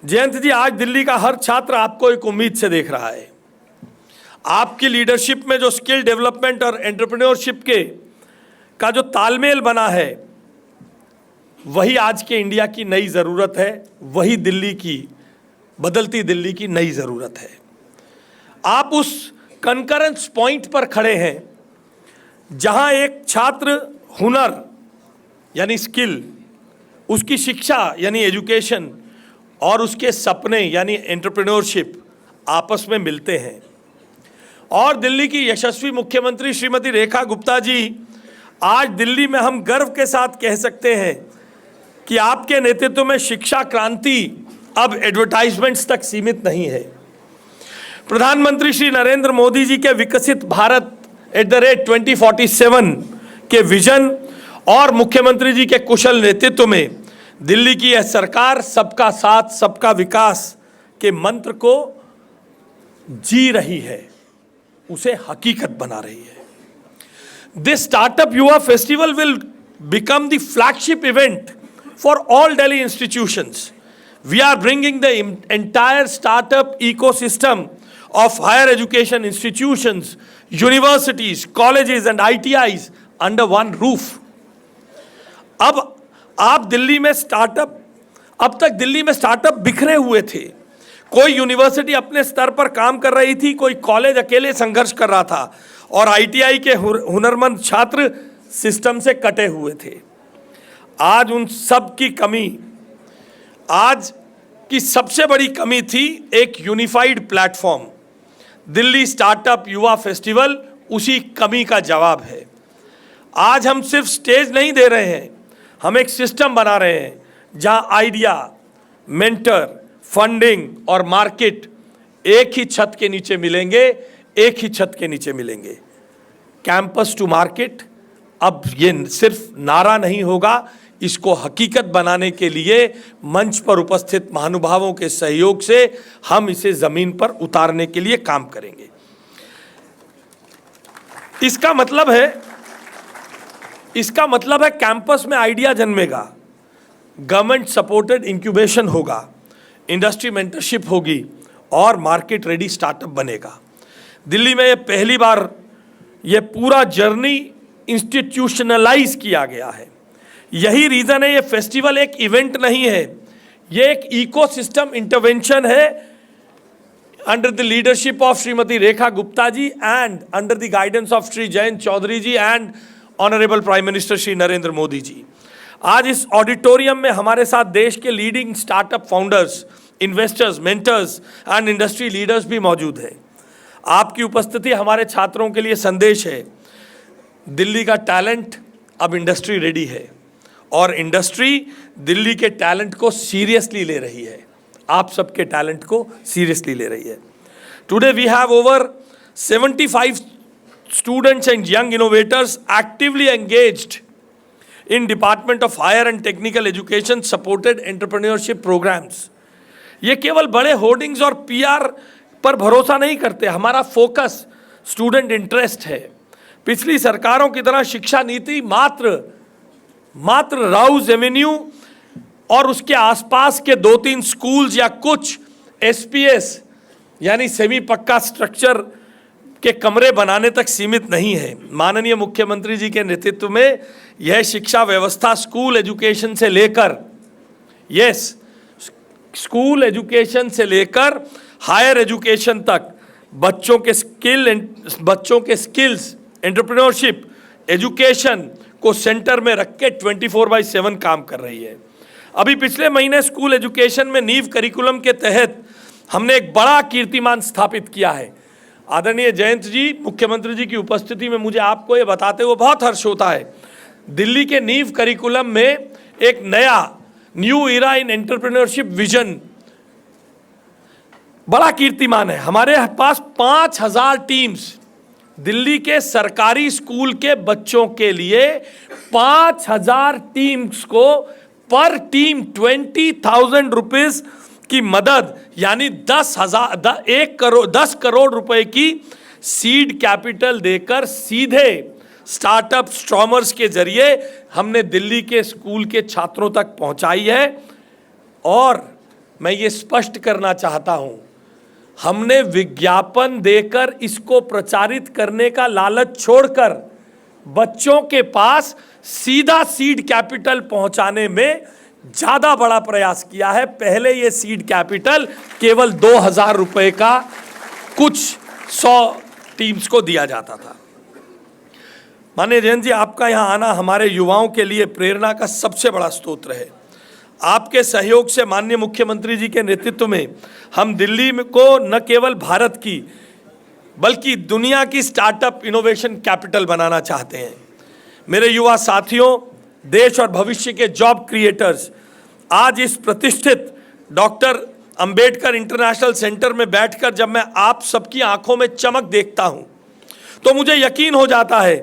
जयंत जी, आज दिल्ली का हर छात्र आपको एक उम्मीद से देख रहा है। आपकी लीडरशिप में जो स्किल डेवलपमेंट और एंटरप्रेन्योरशिप का जो तालमेल बना है, वही आज के इंडिया की नई ज़रूरत है, वही दिल्ली की, बदलती दिल्ली की नई ज़रूरत है। आप उस कंकरेंस पॉइंट पर खड़े हैं जहां एक छात्र हुनर यानी स्किल, उसकी शिक्षा यानी एजुकेशन और उसके सपने यानी एंटरप्रेन्योरशिप आपस में मिलते हैं। और दिल्ली की यशस्वी मुख्यमंत्री श्रीमती रेखा गुप्ता जी, आज दिल्ली में हम गर्व के साथ कह सकते हैं कि आपके नेतृत्व में शिक्षा क्रांति अब एडवर्टाइजमेंट्स तक सीमित नहीं है। प्रधानमंत्री श्री नरेंद्र मोदी जी के विकसित भारत @2047 के विजन और मुख्यमंत्री जी के कुशल नेतृत्व में दिल्ली की यह सरकार सबका साथ सबका विकास के मंत्र को जी रही है, उसे हकीकत बना रही है। दिस स्टार्टअप युवा festival will become the flagship event for all Delhi institutions. We are bringing the entire startup ecosystem of higher education institutions, universities, colleges and ITIs under one roof. अब आप दिल्ली में स्टार्टअप, अब तक दिल्ली में startup बिखरे हुए थे। कोई यूनिवर्सिटी अपने स्तर पर काम कर रही थी, कोई कॉलेज अकेले संघर्ष कर रहा था और ITI के हुनरमंद छात्र सिस्टम से कटे हुए थे। आज उन सब की कमी, आज की सबसे बड़ी कमी थी एक यूनिफाइड प्लेटफॉर्म। दिल्ली स्टार्टअप युवा फेस्टिवल उसी कमी का जवाब है। आज हम सिर्फ स्टेज नहीं दे रहे हैं, हम एक सिस्टम बना रहे हैं जहां आइडिया, मेंटर, फंडिंग और मार्केट एक ही छत के नीचे मिलेंगे, एक ही छत के नीचे मिलेंगे। कैंपस टू मार्केट अब ये सिर्फ नारा नहीं होगा, इसको हकीकत बनाने के लिए मंच पर उपस्थित महानुभावों के सहयोग से हम इसे जमीन पर उतारने के लिए काम करेंगे। इसका मतलब है कैंपस में आइडिया जन्मेगा, गवर्नमेंट सपोर्टेड इंक्यूबेशन होगा, इंडस्ट्री मेंटरशिप होगी और मार्केट रेडी स्टार्टअप बनेगा। दिल्ली में ये पहली बार ये पूरा जर्नी इंस्टीट्यूशनलाइज किया गया है। यही रीजन है, ये फेस्टिवल एक इवेंट नहीं है, ये एक इकोसिस्टम इंटरवेंशन है under the leadership of Shrimati Rekha Gupta ji and under the guidance of Shri Jayant Chaudhary ji and honourable prime minister Shri Narendra Modi ji. आज इस ऑडिटोरियम में हमारे साथ देश के leading startup founders, investors, mentors and industry leaders भी मौजूद हैं। आपकी उपस्थिति हमारे छात्रों के लिए संदेश है, दिल्ली का टैलेंट अब इंडस्ट्री रेडी है और इंडस्ट्री दिल्ली के टैलेंट को सीरियसली ले रही है, आप सबके टैलेंट को सीरियसली ले रही है। Today we have over 75 students and young innovators actively engaged in Department of Higher and Technical Education supported entrepreneurship programs. ये केवल बड़े होर्डिंग्स और PR पर भरोसा नहीं करते, हमारा फोकस स्टूडेंट इंटरेस्ट है। पिछली सरकारों की तरह शिक्षा नीति मात्र राउज एवेन्यू और उसके आसपास के 2-3 स्कूल्स या कुछ SPS यानी सेमी पक्का स्ट्रक्चर के कमरे बनाने तक सीमित नहीं है। माननीय मुख्यमंत्री जी के नेतृत्व में यह शिक्षा व्यवस्था स्कूल एजुकेशन से लेकर स्कूल एजुकेशन से लेकर हायर एजुकेशन तक बच्चों के स्किल्स, एंटरप्रेन्योरशिप, एजुकेशन को सेंटर में रख के 24/7 काम कर रही है। अभी पिछले महीने स्कूल एजुकेशन में नीव करिकुलम के तहत हमने एक बड़ा कीर्तिमान स्थापित किया है। आदरणीय जयंत जी, मुख्यमंत्री जी की उपस्थिति में मुझे आपको ये बताते हुए बहुत हर्ष होता है, दिल्ली के नीव करिकुलम में एक नया न्यू इरा इन एंटरप्रेन्योरशिप विजन, बड़ा कीर्तिमान है। हमारे पास 5000 टीम्स, दिल्ली के सरकारी स्कूल के बच्चों के लिए 5000 टीम्स को पर टीम 20,000 रुपीज की मदद यानी 10 करोड़ रुपए की सीड कैपिटल देकर सीधे स्टार्टअप स्ट्रॉमर्स के जरिए हमने दिल्ली के स्कूल के छात्रों तक पहुंचाई है। और मैं ये स्पष्ट करना चाहता हूं, हमने विज्ञापन देकर इसको प्रचारित करने का लालच छोड़कर बच्चों के पास सीधा सीड कैपिटल पहुंचाने में ज्यादा बड़ा प्रयास किया है। पहले ये सीड कैपिटल केवल 2,000 रुपए का कुछ 100 टीम्स को दिया जाता था। माननीय जयंत जी, आपका यहां आना हमारे युवाओं के लिए प्रेरणा का सबसे बड़ा स्रोत है। आपके सहयोग से माननीय मुख्यमंत्री जी के नेतृत्व में हम दिल्ली को न केवल भारत की बल्कि दुनिया की स्टार्टअप इनोवेशन कैपिटल बनाना चाहते हैं। मेरे युवा साथियों, देश और भविष्य के जॉब क्रिएटर्स, आज इस प्रतिष्ठित डॉक्टर अंबेडकर इंटरनेशनल सेंटर में बैठकर जब मैं आप सबकी आंखों में चमक देखता हूं तो मुझे यकीन हो जाता है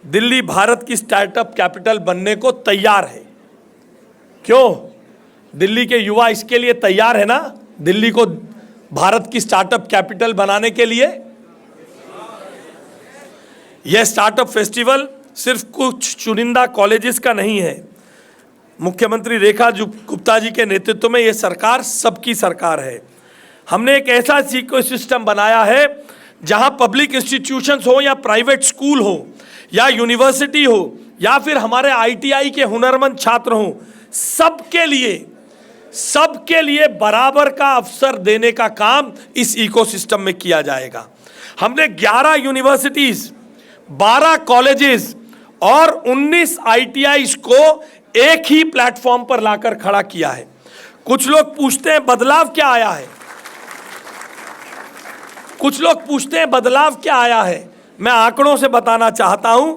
दिल्ली भारत की स्टार्टअप कैपिटल बनने को तैयार है। क्यों? दिल्ली के युवा इसके लिए तैयार है ना, दिल्ली को भारत की स्टार्टअप कैपिटल बनाने के लिए। यह स्टार्टअप फेस्टिवल सिर्फ कुछ चुनिंदा कॉलेजेस का नहीं है। मुख्यमंत्री रेखा गुप्ता जी के नेतृत्व में यह सरकार सबकी सरकार है। हमने एक ऐसा इकोसिस्टम बनाया है जहां पब्लिक इंस्टीट्यूशंस हो या प्राइवेट स्कूल हो या यूनिवर्सिटी हो या फिर हमारे ITI के हुनरमंद छात्र हो, सबके लिए बराबर का अवसर देने का काम इस इकोसिस्टम में किया जाएगा। हमने 11 यूनिवर्सिटीज, 12 कॉलेजेस और 19 ITIs को एक ही प्लेटफॉर्म पर लाकर खड़ा किया है। कुछ लोग पूछते हैं बदलाव क्या आया है, कुछ लोग पूछते हैं बदलाव क्या आया है। मैं आंकड़ों से बताना चाहता हूं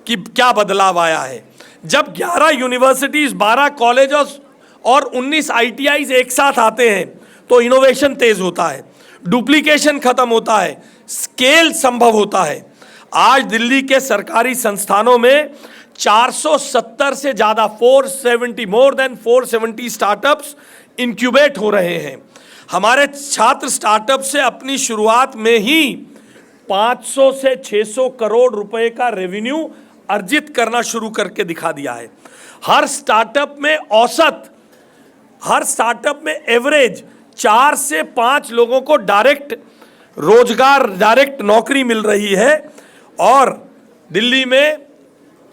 कि क्या बदलाव आया है। जब 11 यूनिवर्सिटीज, 12 कॉलेजेस और 19 ITIs एक साथ आते हैं तो इनोवेशन तेज होता है, डुप्लीकेशन खत्म होता है, स्केल संभव होता है। आज दिल्ली के सरकारी संस्थानों में 470 से ज्यादा 470 मोर देन 470 स्टार्टअप्स इंक्यूबेट हो रहे हैं। हमारे छात्र स्टार्टअप से अपनी शुरुआत में ही 500 से 600 करोड़ रुपए का रेवेन्यू अर्जित करना शुरू करके दिखा दिया है। हर स्टार्टअप में एवरेज 4 से 5 लोगों को डायरेक्ट रोजगार, डायरेक्ट नौकरी मिल रही है और दिल्ली में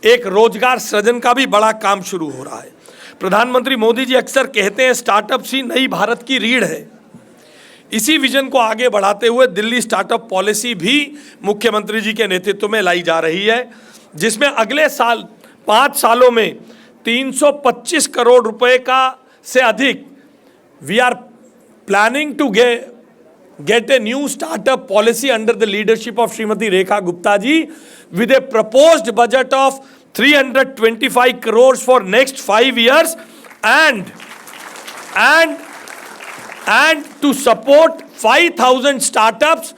एक रोजगार सृजन का भी बड़ा काम शुरू हो रहा है। प्रधानमंत्री मोदी जी अक्सर कहते हैं स्टार्टअप्स ही नई भारत की रीढ़ है। इसी विजन को आगे बढ़ाते हुए दिल्ली स्टार्टअप पॉलिसी भी मुख्यमंत्री जी के नेतृत्व में लाई जा रही है, जिसमें अगले साल 5 सालों में 325 करोड़ रुपए का से अधिक we are planning to get a new startup policy under the leadership of Srimati Rekha Gupta ji with a proposed budget of 325 crores for next 5 years and to support 5,000 startups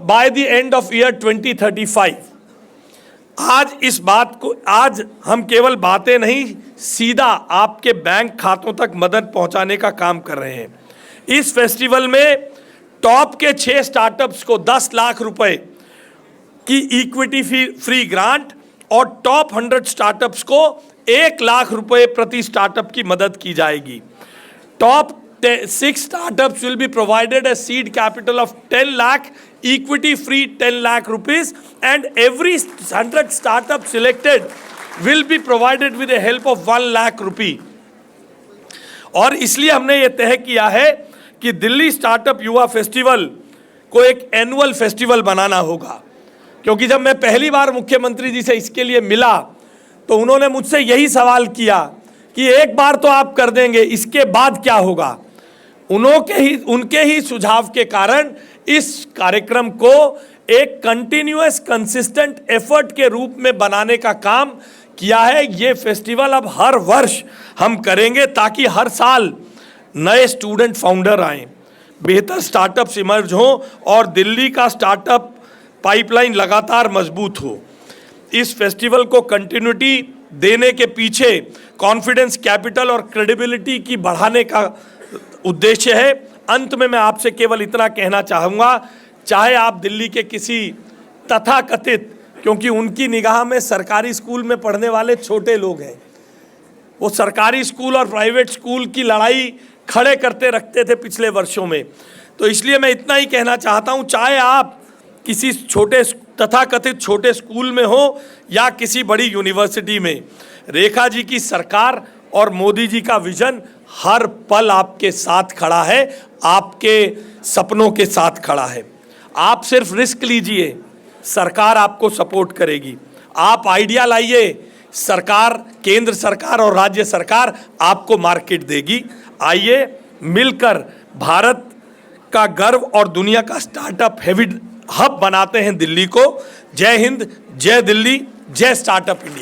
by the end of year 2035. आज हम केवल बातें नहीं, सीधा आपके bank खातों तक मदद पहुंचाने का काम कर रहे हैं। इस फेस्टिवल में टॉप के 6 स्टार्टअप्स को 10 लाख रुपए की इक्विटी फ्री ग्रांट और टॉप 100 स्टार्टअप्स को 1 लाख रुपए प्रति स्टार्टअप की मदद की जाएगी। Top 6 startups will be provided a seed capital of 10 lakh, equity free 10 lakh rupees, and every 100 startup selected will be provided with a help of 1 lakh rupee। और इसलिए हमने ये तय किया है कि दिल्ली स्टार्टअप युवा फेस्टिवल को एक एनुअल फेस्टिवल बनाना होगा, क्योंकि जब मैं पहली बार मुख्यमंत्री जी से इसके लिए मिला तो उन्होंने मुझसे यही सवाल किया कि एक बार तो आप कर देंगे, इसके बाद क्या होगा। उनके ही सुझाव के कारण इस कार्यक्रम को एक कंटिन्यूअस कंसिस्टेंट एफर्ट के रूप में बनाने का काम किया है। ये फेस्टिवल अब हर वर्ष हम करेंगे ताकि हर साल नए स्टूडेंट फाउंडर आएं, बेहतर स्टार्टअप्स इमर्ज हों और दिल्ली का स्टार्टअप पाइपलाइन लगातार मजबूत हो। इस फेस्टिवल को कंटिन्यूटी देने के पीछे कॉन्फिडेंस कैपिटल और क्रेडिबिलिटी की बढ़ाने का उद्देश्य है। अंत में मैं आपसे केवल इतना कहना चाहूँगा, चाहे आप दिल्ली के किसी तथाकथित, क्योंकि उनकी निगाह में सरकारी स्कूल में पढ़ने वाले छोटे लोग हैं, वो सरकारी स्कूल और प्राइवेट स्कूल की लड़ाई खड़े करते रखते थे पिछले वर्षों में। तो इसलिए मैं इतना ही कहना चाहता हूं, चाहे आप किसी छोटे तथाकथित छोटे स्कूल में हो या किसी बड़ी यूनिवर्सिटी में, रेखा जी की सरकार और मोदी जी का विजन हर पल आपके साथ खड़ा है, आपके सपनों के साथ खड़ा है। आप सिर्फ रिस्क लीजिए, सरकार आपको सपोर्ट करेगी। आप आइडिया लाइए, सरकार, केंद्र सरकार और राज्य सरकार आपको मार्केट देगी। आइए मिलकर भारत का गर्व और दुनिया का स्टार्टअप हेवी हब बनाते हैं दिल्ली को। जय हिंद, जय दिल्ली, जय स्टार्टअप इंडिया।